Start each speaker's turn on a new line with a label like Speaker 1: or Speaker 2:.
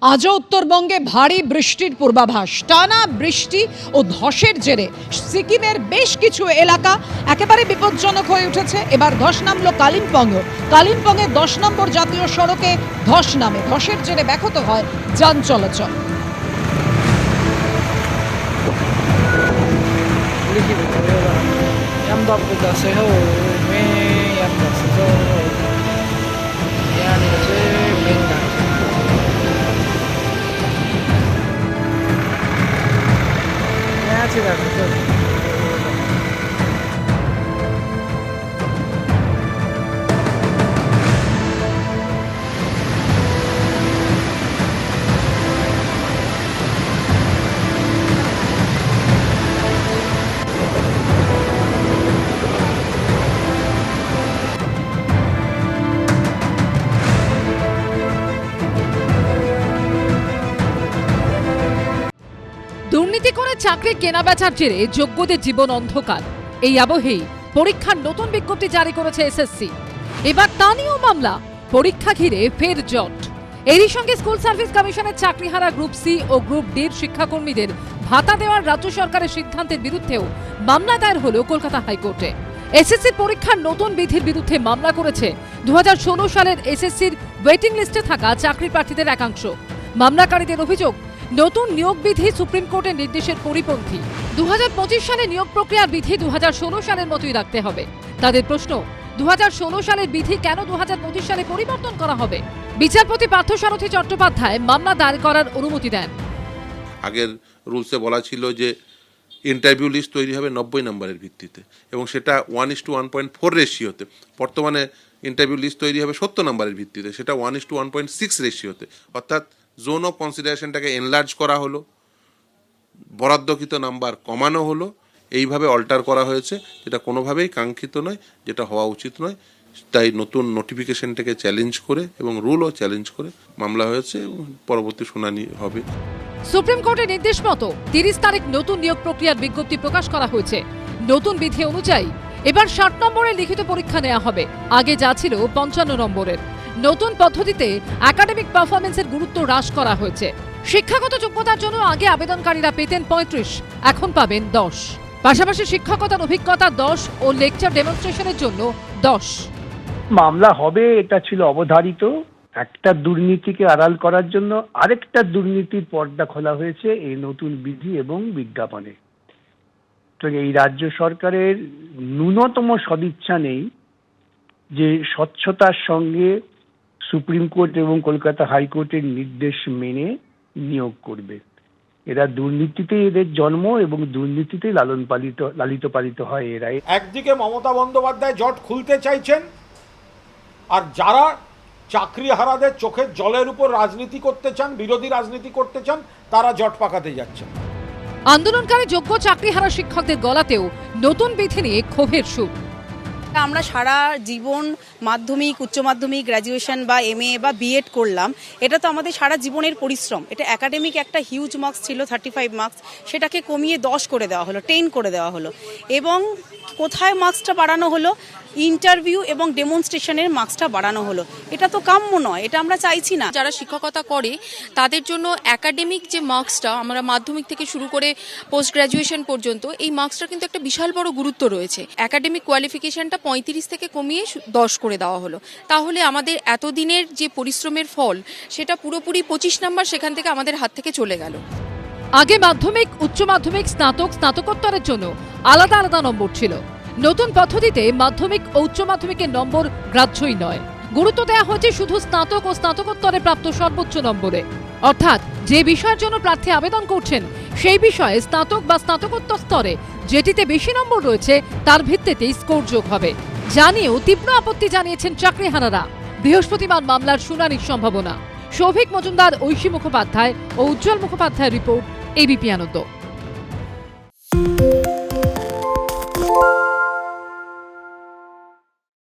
Speaker 1: আজও উত্তরবঙ্গে ভারী বৃষ্টির পূর্বাভাস। টানা বৃষ্টি ও ধসের জেরে সিকিমের বেশ কিছু এলাকা একেবারে বিপজ্জনক হয়ে উঠেছে। এবার ধস নামল কালিম্পংও। কালিম্পংয়ে 10 নম্বর জাতীয় সড়কে ধস নামে। ধসের জেরে ব্যাহত হয় যান চলাচল। দুর্নীতি করে চাকরি কেনাবেচার জেরে যোগ্যদের জীবন অন্ধকার। এই আবহেই পরীক্ষার নতুন বিজ্ঞপ্তি জারি করেছে এসএসসি। এবার তা নিয়েও মামলা, পরীক্ষা ঘিরে ফের জট। এরই সঙ্গে স্কুল সার্ভিস কমিশনের চাকরিহারা গ্রুপ সি ও গ্রুপ ডির শিক্ষাকর্মীদের ভাতা দেওয়ার রাজ্য সরকারের সিদ্ধান্তের বিরুদ্ধেও মামলা দায়ের হলো কলকাতা হাইকোর্টে। এসএসসির পরীক্ষার নতুন বিধির বিরুদ্ধে মামলা করেছে 2016 সালের এসএসসির ওয়েটিং লিস্টে থাকা চাকরি প্রার্থীদের একাংশ। মামলাকারীদের অভিযোগ, নতুন নিয়োগ বিধি সুপ্রিম কোর্টের নির্দেশের পরিপন্থী। 2025 সালে নিয়োগ প্রক্রিয়ার বিধি 2016 সালের মতোই রাখতে হবে। তাদের প্রশ্ন, 2016 সালের বিধি কেন 2025 সালে পরিবর্তন করা হবে? বিচারপতি পার্থসারথী চট্টোপাধ্যায় মামলা দায়ের করার অনুমতি দেন।
Speaker 2: আগের রুলসে বলা ছিল যে ইন্টারভিউ লিস্ট তৈরি হবে 90 নম্বরের ভিত্তিতে এবং সেটা 1:1.4 রেশিওতে। বর্তমানে ইন্টারভিউ লিস্ট তৈরি হবে 70 নম্বরের ভিত্তিতে, সেটা 1:1.6 রেশিওতে। অর্থাৎ জোন অফ কনসিডারেশনটাকে এনলার্জ করা হলো, বরাদ্দকৃত নাম্বার কমানো হলো, এইভাবে অল্টার করা হয়েছে, যেটা কোনোভাবেই কাঙ্ক্ষিত নয়, যেটা হওয়া উচিত নয়। তাই নতুন নোটিফিকেশনটাকে চ্যালেঞ্জ করে এবং রুলও চ্যালেঞ্জ করে মামলা হয়েছে এবং পরবর্তী শুনানি হবে।
Speaker 1: সুপ্রিম কোর্টের নির্দেশ মতো 30 তারিখ নতুন নিয়োগ প্রক্রিয়ার বিজ্ঞপ্তি প্রকাশ করা হয়েছে। নতুন বিধি অনুযায়ী এবার 60 নম্বরের লিখিত পরীক্ষা নেওয়া হবে, আগে যা ছিল 55 নম্বরের। নতুন পদ্ধতিতে একাডেমিক পারফরমেন্সের গুরুত্ব হ্রাস করা হয়েছে। শিক্ষাগত যোগ্যতার জন্য আগে আবেদনকারীরা পেতেন 35, এখন পাবেন 10। পাশাপাশি শিক্ষকতার অভিজ্ঞতা 10 ও লেকচার ডেমনস্ট্রেশনের জন্য 10।
Speaker 3: মামলা হবে এটা ছিল অবধারিত। একটা দুর্নীতিকে আড়াল করার জন্য আরেকটা দুর্নীতির পর্দা খোলা হয়েছে এই নতুন বিধি এবং বিজ্ঞাপনে। তো এই রাজ্য সরকারের ন্যূনতম সদিচ্ছা নেই যে স্বচ্ছতার সঙ্গে সুপ্রিম কোর্ট এবং কলকাতা হাইকোর্টের নির্দেশ মেনে নিয়োগ করবে। এরা দুর্নীতিতেই এদের জন্ম এবং দুর্নীতিতেই লালিত পালিত হয় এরা।
Speaker 4: একদিকে মমতা বন্দ্যোপাধ্যায় জট খুলতে চাইছেন, আর যারা চাকরি হারাদের চোখের জলের উপর রাজনীতি করতে চান, বিরোধী রাজনীতি করতে চান, তারা জট পাকাতে যাচ্ছেন।
Speaker 1: আন্দোলনকারী যোগ্য চাকরিহারা শিক্ষকদের গলাতেও নতুন বিধি নিয়ে ক্ষোভের সুর।
Speaker 5: আমরা সারা জীবন মাধ্যমিক, উচ্চ মাধ্যমিক, গ্র্যাজুয়েশন বা এমএ বা বিএড করলাম। এটা তো আমাদের সারা জীবনের পরিশ্রম। এটা একাডেমিক একটা হিউজ মার্কস ছিল 35 মার্কস, সেটাকে কমিয়ে 10 করে দেওয়া হলো, 10 করে দেওয়া হলো। এবং কোথায় মার্কসটা বাড়ানো হলো? ইন্টারভিউ এবং ডেমনস্ট্রেশনের মার্কসটা বাড়ানো হলো। এটা তো কাম্য নয়, এটা আমরা চাইছি না।
Speaker 6: যারা শিক্ষকতা করে তাদের জন্য একাডেমিক যে মার্কসটা, আমরা মাধ্যমিক থেকে শুরু করে পোস্ট গ্র্যাজুয়েশন পর্যন্ত, এই মার্কসটা কিন্তু একটা বিশাল বড় গুরুত্ব রয়েছে। একাডেমিক কোয়ালিফিকেশনটা 35 থেকে কমিয়ে 10 করে দেওয়া হলো। তাহলে আমাদের এতদিনের যে পরিশ্রমের ফল, সেটা পুরোপুরি 25 নাম্বার সেখান থেকে আমাদের হাত থেকে চলে গেল।
Speaker 1: আগে মাধ্যমিক, উচ্চ মাধ্যমিক, স্নাতক, স্নাতকোত্তরের জন্য আলাদা আলাদা নম্বর ছিল। নতুন পদ্ধতিতে মাধ্যমিক ও উচ্চ মাধ্যমিকের নম্বর গ্রাহ্যই নয়, গুরুত্ব দেওয়া হয়েছে শুধু স্নাতক ও স্নাতকোত্তরে প্রাপ্ত সর্বোচ্চ নম্বরে। অর্থাৎ যে বিষয়ের জন্য প্রার্থী আবেদন করছেন সেই বিষয়ে স্নাতক বা স্নাতকোত্তর স্তরে যেটিতে বেশি নম্বর রয়েছে তার ভিত্তিতেই স্কোর যোগ হবে। জানিয়েও তীব্র আপত্তি জানিয়েছেন চাকরিহারারা। বৃহস্পতিবার মামলার শুনানির সম্ভাবনা। সৌভিক মজুমদার, ঐশী মুখোপাধ্যায় ও উজ্জ্বল মুখোপাধ্যায়ের রিপোর্ট, এবিপি আনন্দ।